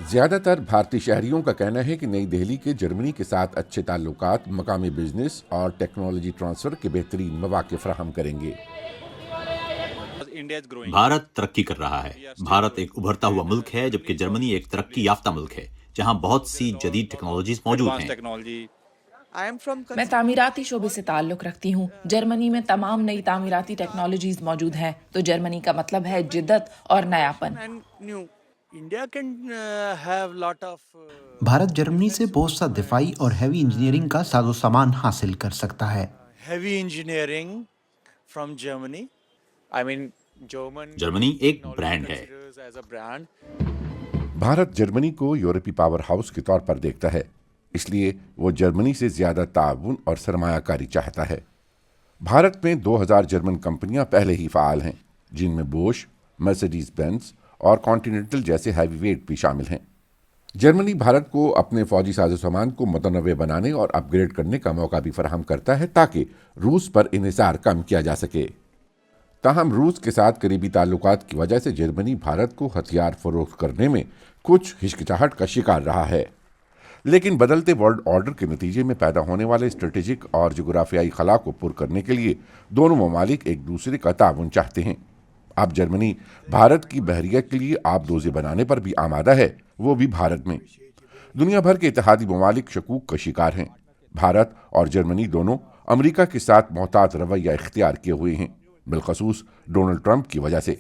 زیادہ تر بھارتی شہریوں کا کہنا ہے کہ نئی دہلی کے جرمنی کے ساتھ اچھے تعلقات مقامی بزنس اور ٹیکنالوجی ٹرانسفر کے بہترین مواقع فراہم کریں گے۔ بھارت ترقی کر رہا ہے۔ بھارت ایک ابھرتا ہوا ملک ہے، جبکہ جرمنی ایک ترقی یافتہ ملک ہے جہاں بہت سی جدید ٹیکنالوجیز موجود ہیں۔ میں تعمیراتی شعبے سے تعلق رکھتی ہوں۔ جرمنی میں تمام نئی تعمیراتی ٹیکنالوجیز موجود ہیں، تو جرمنی کا مطلب ہے جدت اور نیاپن۔ بھارت جرمنی سے بہت سا دفاعی اور ہیوی انجینئرنگ کا ساز و سامان حاصل کر سکتا ہے۔ جرمنی ایک برانڈ ہے۔ بھارت جرمنی کو یورپی پاور ہاؤس کے طور پر دیکھتا ہے، اس لیے وہ جرمنی سے زیادہ تعاون اور سرمایہ کاری چاہتا ہے۔ بھارت میں 2000 جرمن کمپنیاں پہلے ہی فعال ہیں، جن میں بوش، مرسیڈیز بینز اور کانٹیننٹل جیسے ہیوی ویٹ بھی شامل ہیں۔ جرمنی بھارت کو اپنے فوجی ساز و سامان کو متنوع بنانے اور اپ گریڈ کرنے کا موقع بھی فراہم کرتا ہے تاکہ روس پر انحصار کم کیا جا سکے۔ تاہم روس کے ساتھ قریبی تعلقات کی وجہ سے جرمنی بھارت کو ہتھیار فروخت کرنے میں کچھ ہچکچاہٹ کا شکار رہا ہے، لیکن بدلتے ورلڈ آرڈر کے نتیجے میں پیدا ہونے والے اسٹریٹجک اور جغرافیائی خلا کو پر کرنے کے لیے دونوں ممالک ایک دوسرے کا تعاون چاہتے ہیں۔ اب جرمنی بھارت کی بحریہ کے لیے آبدوزی بنانے پر بھی آمادہ ہے، وہ بھی بھارت میں۔ دنیا بھر کے اتحادی ممالک شکوک کا شکار ہیں۔ بھارت اور جرمنی دونوں امریکہ کے ساتھ محتاط رویہ اختیار کیے ہوئے ہیں، بالخصوص ڈونلڈ ٹرمپ کی وجہ سے۔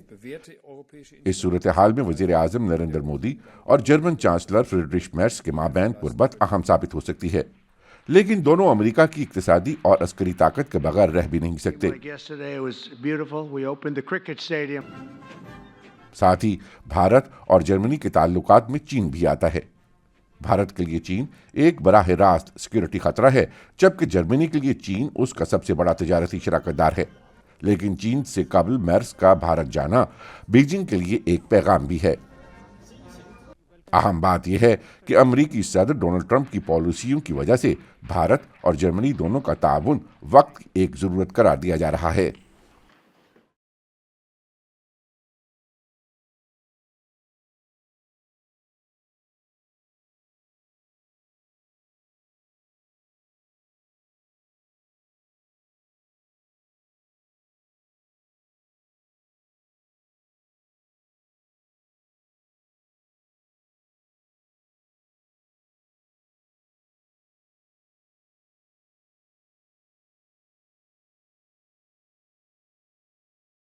اس صورتحال میں وزیر اعظم نریندر مودی اور جرمن چانسلر فریڈرش میرز کے مابین قربت اہم ثابت ہو سکتی ہے، لیکن دونوں امریکہ کی اقتصادی اور عسکری طاقت کے بغیر رہ بھی نہیں سکتے۔ ساتھ ہی بھارت اور جرمنی کے تعلقات میں چین بھی آتا ہے۔ بھارت کے لیے چین ایک براہ راست سیکورٹی خطرہ ہے، جبکہ جرمنی کے لیے چین اس کا سب سے بڑا تجارتی شراکت دار ہے۔ لیکن چین سے قبل میرز کا بھارت جانا بیجنگ کے لیے ایک پیغام بھی ہے۔ اہم بات یہ ہے کہ امریکی صدر ڈونلڈ ٹرمپ کی پالیسیوں کی وجہ سے بھارت اور جرمنی دونوں کا تعاون وقت ایک ضرورت قرار دیا جا رہا ہے۔